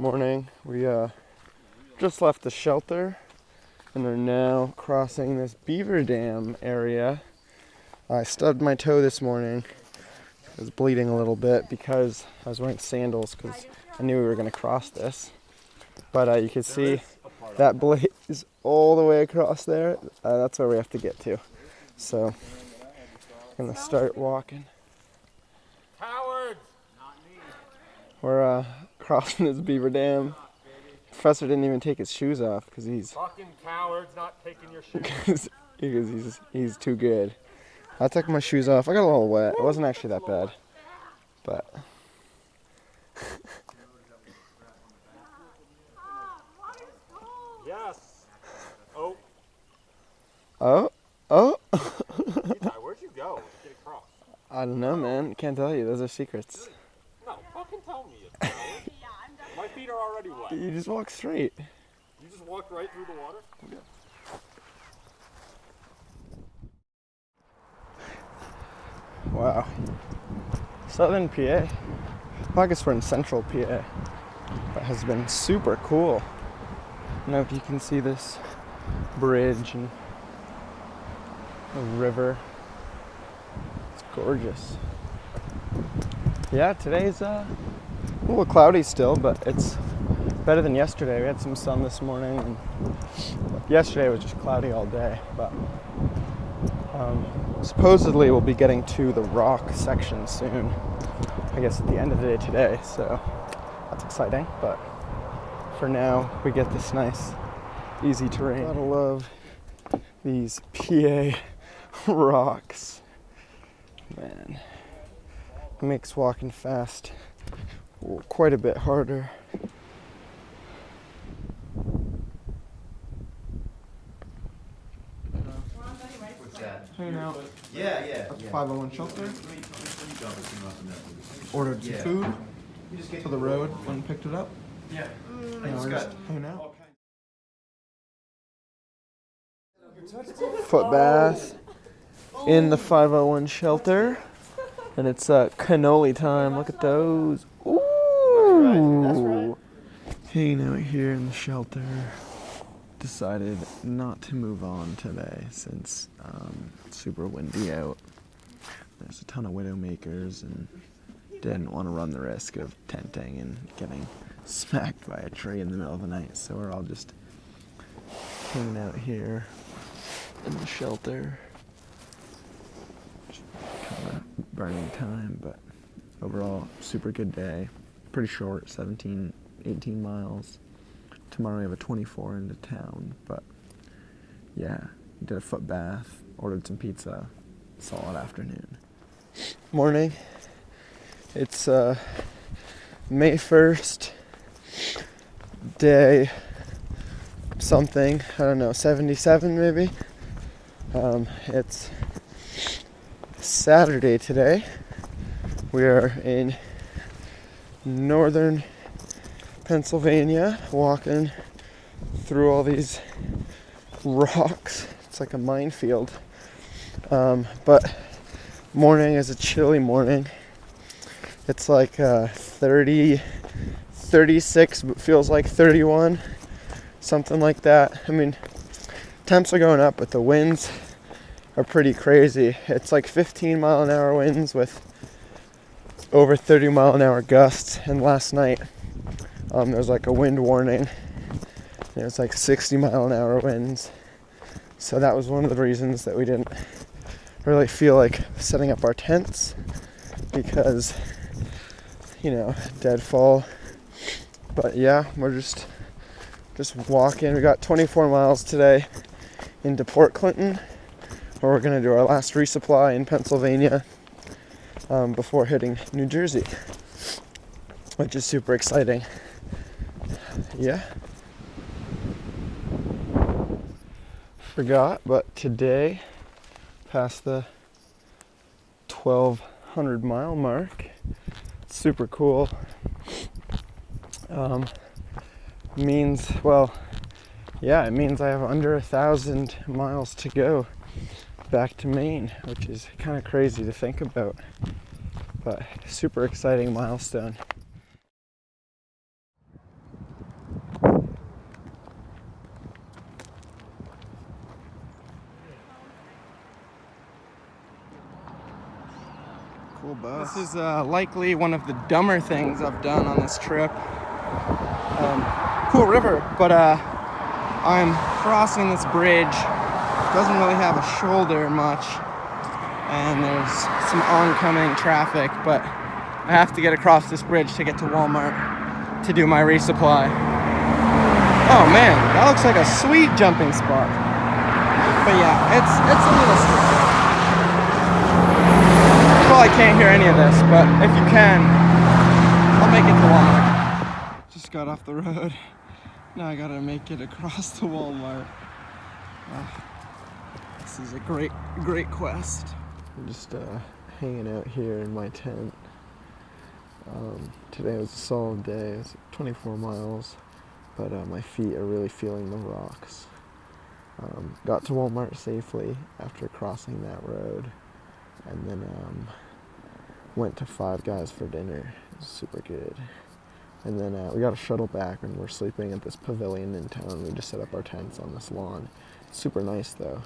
Morning. We just left the shelter and are now crossing this beaver dam area. I stubbed my toe this morning. I was bleeding a little bit because I was wearing sandals because I knew we were going to cross this. But you can see that blaze all the way across there. That's where we have to get to. So I'm going to start walking. Cowards! We're crossing this beaver dam. The professor didn't even take his shoes off because he's Fucking cowards not taking your shoes. because he's too good. I took my shoes off. I got a little wet. It wasn't actually that bad, but Yes. Oh. oh. Where'd you go to get across? I don't know, man. Can't tell you. Those are secrets. No, fucking tell me. It, my feet are already wet. You just walk straight. You just walked right through the water? Yeah. Wow. Southern PA. Well, I guess we're in central PA. That has been super cool. I don't know if you can see this bridge and the river. It's gorgeous. Yeah, today's a little cloudy still, but it's better than yesterday. We had some sun this morning, and yesterday was just cloudy all day. But supposedly we'll be getting to the rock section soon. I guess at the end of the day today, so that's exciting. But for now, we get this nice, easy terrain. Gotta love these PA rocks, man. It makes walking fast quite a bit harder. What's that? Hanging out Yeah. at the 501 shelter. Ordered some food for the road and picked it up. Yeah. And we're just hanging out. Foot bath in the 501 shelter. And it's cannoli time. Look at those. Ooh. Hanging out here in the shelter. Decided not to move on today since it's super windy out. There's a ton of widowmakers and didn't want to run the risk of tenting and getting smacked by a tree in the middle of the night. So we're all just hanging out here in the shelter. Kind of burning time, but overall super good day. Pretty short, 17, 18 miles. Tomorrow we have a 24 into town, but yeah, did a foot bath, ordered some pizza, solid afternoon. Morning. It's May 1st, day something, I don't know, 77 maybe. It's Saturday today. We are in northern Pennsylvania, walking through all these rocks. It's like a minefield. But morning is a chilly morning. It's like 30, 36, but feels like 31, something like that. I mean, temps are going up, but the winds are pretty crazy. It's like 15 mile an hour winds with over 30 mile an hour gusts. And last night, there was like a wind warning. It was like 60 mile an hour winds. So that was one of the reasons that we didn't really feel like setting up our tents, because, you know, deadfall. But yeah, we're just walking. We got 24 miles today into Port Clinton, where we're gonna do our last resupply in Pennsylvania before hitting New Jersey, which is super exciting. Yeah. Forgot, but today, past the 1,200 mile mark. It's super cool. Means, well, yeah, it means I have under 1,000 miles to go back to Maine, which is kind of crazy to think about, but super exciting milestone. This is likely one of the dumber things I've done on this trip. Cool river, but I'm crossing this bridge. Doesn't really have a shoulder much, and there's some oncoming traffic, but I have to get across this bridge to get to Walmart to do my resupply. Oh man, that looks like a sweet jumping spot. But yeah, it's a little scary. You probably can't hear any of this, but if you can, I'll make it to Walmart. Just got off the road. Now I gotta make it across to Walmart. This is a great quest. I'm just hanging out here in my tent. Today was a solid day. It's 24 miles, but my feet are really feeling the rocks. Got to Walmart safely after crossing that road, and then went to Five Guys for dinner. It was super good. And then we got a shuttle back, and we're sleeping at this pavilion in town. We just set up our tents on this lawn. It's super nice though,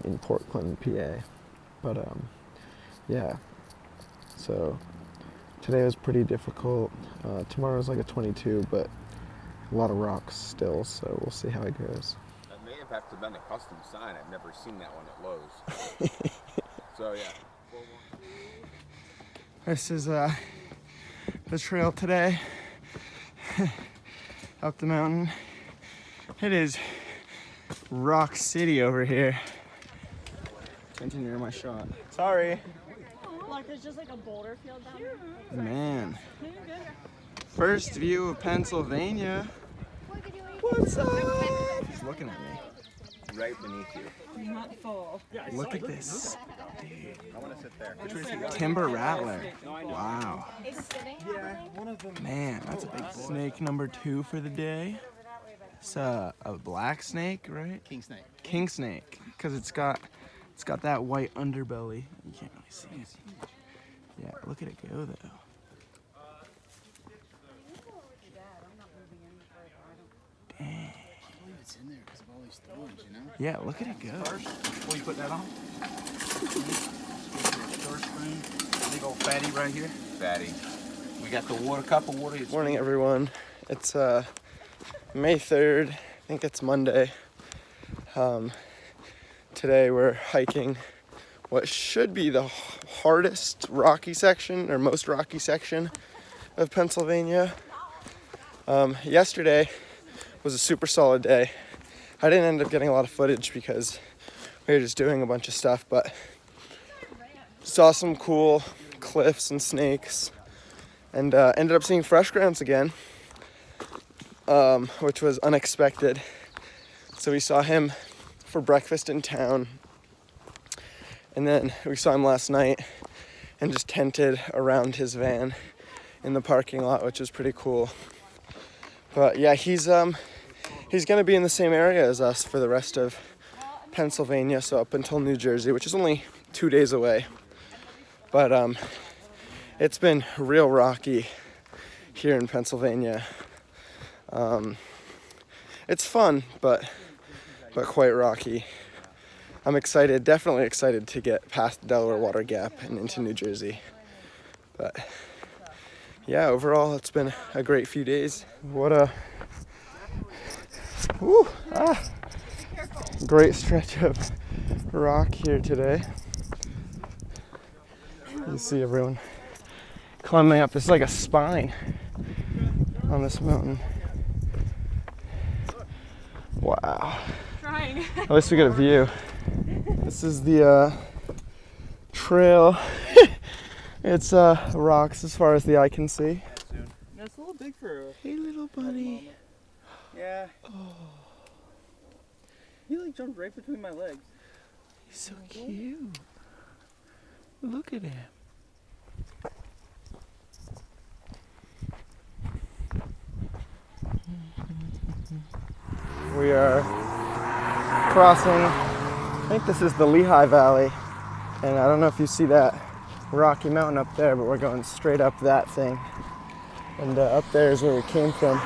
in Port Clinton, PA. But yeah, so today was pretty difficult. Tomorrow's like a 22, but a lot of rocks still, so we'll see how it goes. That may have to been a custom sign. I've never seen that one at Lowe's. So yeah. This is the trail today. Up the mountain. It is Rock City over here. Continue my shot. Sorry. Like there's just like a boulder field down there. Man. First view of Pennsylvania. What's up? He's looking at me. Right beneath you. Not full. Look at this. I want to sit there. Timber rattler. Wow. Man, that's a big snake number 2 for the day. It's a black snake, right? King snake. King snake, because it's got that white underbelly. You can't really see it. Yeah, look at it go though. Dang. It's in there because of all these thorns, you know? Yeah, look at it go. Before you put that on, big old fatty right here. Fatty. We got the water, cup of water. Morning, everyone. It's May 3rd. I think it's Monday. Today we're hiking what should be the hardest rocky section, or most rocky section of Pennsylvania. Yesterday was a super solid day. I didn't end up getting a lot of footage because we were just doing a bunch of stuff, but saw some cool cliffs and snakes, and ended up seeing fresh grounds again, which was unexpected. So we saw him for breakfast in town, and then we saw him last night and just tented around his van in the parking lot, which was pretty cool. But yeah, he's gonna be in the same area as us for the rest of Pennsylvania, so up until New Jersey, which is only 2 days away. But it's been real rocky here in Pennsylvania. It's fun, but quite rocky. I'm excited, definitely excited to get past the Delaware Water Gap and into New Jersey. But yeah, overall, it's been a great few days. What a great stretch of rock here today. You see everyone climbing up. It's like a spine on this mountain. Wow. Trying. At least we get a view. This is the trail. It's rocks as far as the eye can see. That's a little big for a... Hey, little bunny. Yeah. Oh, He like jumped right between my legs. he's so cute. Look at him. We are crossing, I think this is the Lehigh Valley, and I don't know if you see that rocky mountain up there, but we're going straight up that thing, and up there is where we came from.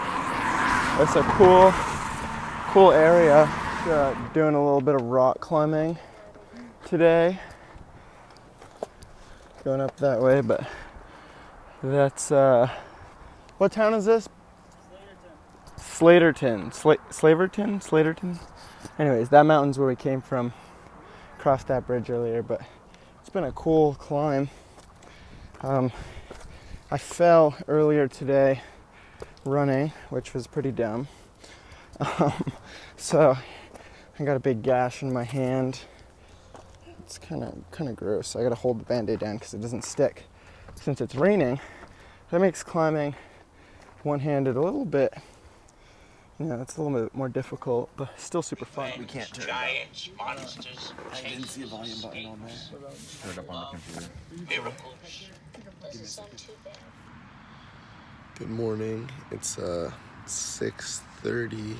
It's a cool area. Doing a little bit of rock climbing today. going up that way, but that's, what town is this? Slaterton. Slaterton? Anyways, that mountain's where we came from. Crossed that bridge earlier, but it's been a cool climb. I fell earlier today running, which was pretty dumb. So I got a big gash in my hand. It's kind of gross. I gotta hold the band-aid down because it doesn't stick. Since it's raining, that makes climbing one-handed a little bit, it's a little bit more difficult, but still super fun. We can't turn giants, monsters, I didn't see a volume button on there. Turn it up on the computer. miracles. Doesn't sound too bad. Good morning. It's 6:30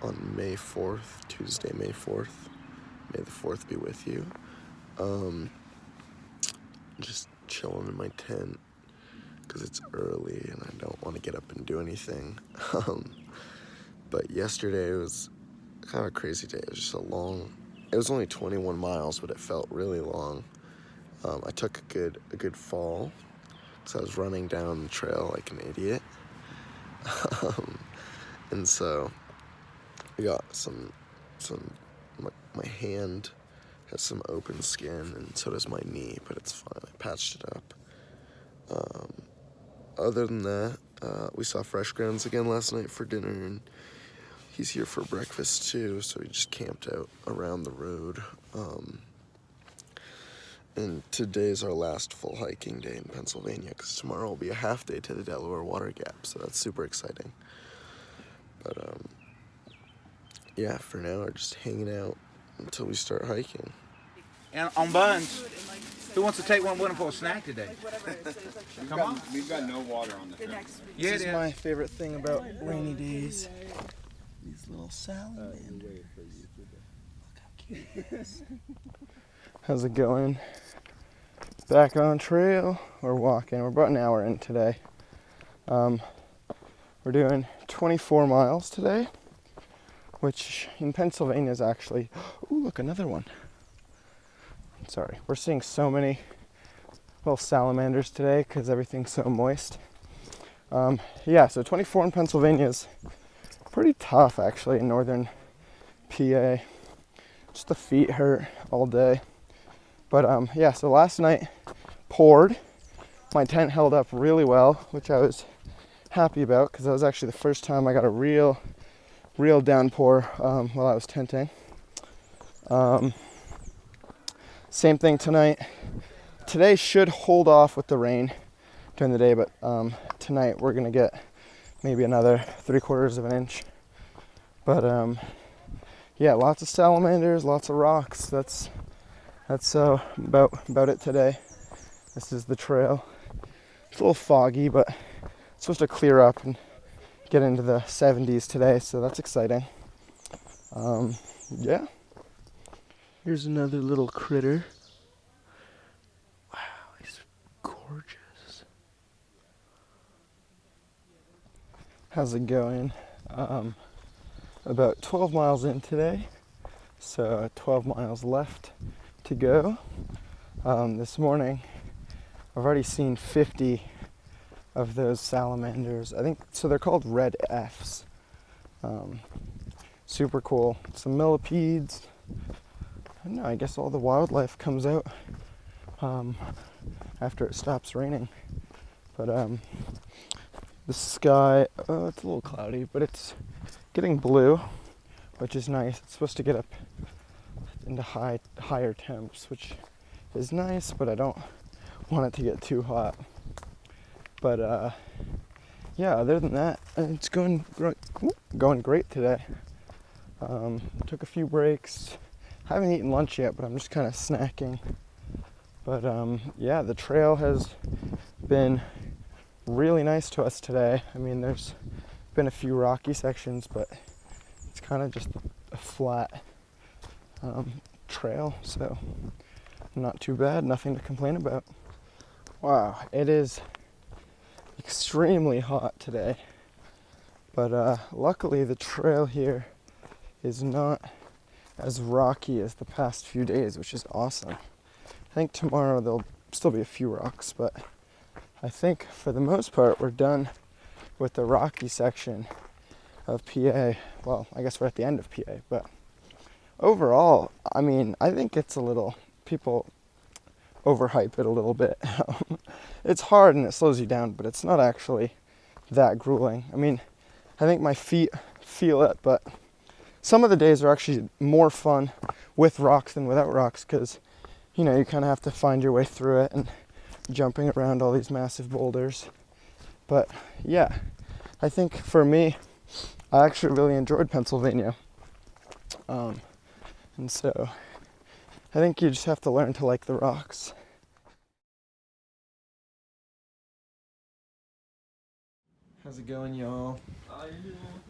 on May 4th, Tuesday, May 4th. May the 4th be with you. Just chilling in my tent because it's early and I don't want to get up and do anything. But yesterday was kind of a crazy day. It was just it was only 21 miles, but it felt really long. I took a good fall because I was running down the trail like an idiot. And so I got my hand has some open skin and so does my knee, but it's fine. I patched it up. Other than that, we saw Fresh Grounds again last night for dinner, and he's here for breakfast too, so we just camped out around the road. And today's our last full hiking day in Pennsylvania, because tomorrow will be a half day to the Delaware Water Gap, so that's super exciting. But yeah, for now we're just hanging out until we start hiking. And on buns. Who wants to take one with them for a snack today? Come on. We've got no water on the trip. Yeah, This it is is. my favorite thing about rainy days. These little salamanders. Look how cute it is. How's it going? Back on trail. We're walking. We're about an hour in today. We're doing 24 miles today, which in Pennsylvania is actually... Ooh, look, another one. Sorry, we're seeing so many little salamanders today because everything's so moist. Yeah, so 24 in Pennsylvania is pretty tough actually in northern PA. Just the feet hurt all day. But yeah, so last night poured. My tent held up really well, which I was happy about because that was actually the first time I got a real downpour while I was tenting. Same thing tonight. Today should hold off with the rain during the day, but tonight we're gonna get maybe another 3/4 of an inch. But yeah, lots of salamanders, lots of rocks. That's about it today. This is the trail. It's a little foggy, but it's supposed to clear up and get into the 70s today, so that's exciting. Yeah. Here's another little critter. Wow, he's gorgeous. How's it going? About 12 miles in today, so 12 miles left to go. This morning, I've already seen 50 of those salamanders. I think, so they're called red Fs. Super cool. Some millipedes. I don't know, I guess all the wildlife comes out after it stops raining. But the sky, it's a little cloudy, but it's getting blue, which is nice. It's supposed to get up into higher temps, which is nice, but I don't want it to get too hot. But yeah, other than that, it's going great today. Took a few breaks. Haven't eaten lunch yet, but I'm just kind of snacking. But yeah, the trail has been really nice to us today. I mean, there's been a few rocky sections, but it's kind of just a flat trail, so not too bad, nothing to complain about. Wow, it is extremely hot today, but luckily the trail here is not as rocky as the past few days, which is awesome. I think tomorrow there'll still be a few rocks, but I think for the most part we're done with the rocky section of PA. Well, I guess we're at the end of PA, but overall, I mean, I think it's a little, people overhype it a little bit. It's hard and it slows you down, but it's not actually that grueling. I mean, I think my feet feel it, but some of the days are actually more fun with rocks than without rocks, because, you know, you kind of have to find your way through it and jumping around all these massive boulders. But yeah, I think for me, I actually really enjoyed Pennsylvania. And so I think you just have to learn to like the rocks. How's it going, y'all?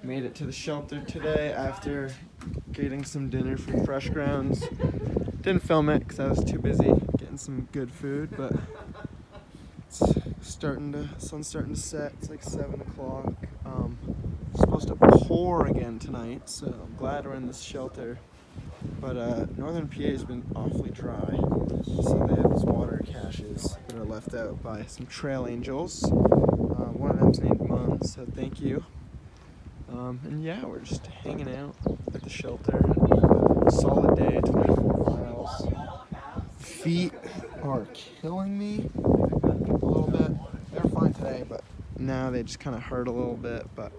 Made it to the shelter today after getting some dinner from Fresh Grounds. Didn't film it because I was too busy getting some good food, but it's sun's starting to set. It's like 7 o'clock. It's supposed to pour again tonight, so I'm glad we're in this shelter. But northern PA has been awfully dry, so they have these water caches that are left out by some trail angels. One of them's named Mun, so thank you. And yeah, we're just hanging out at the shelter. Solid day, 24 miles. Feet are killing me a little bit. They're fine today, but now they just kind of hurt a little bit. But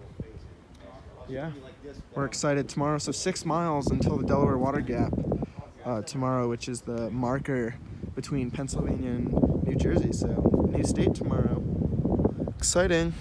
yeah, we're excited tomorrow. So 6 miles until the Delaware Water Gap tomorrow, which is the marker between Pennsylvania and New Jersey. So new state tomorrow. Exciting.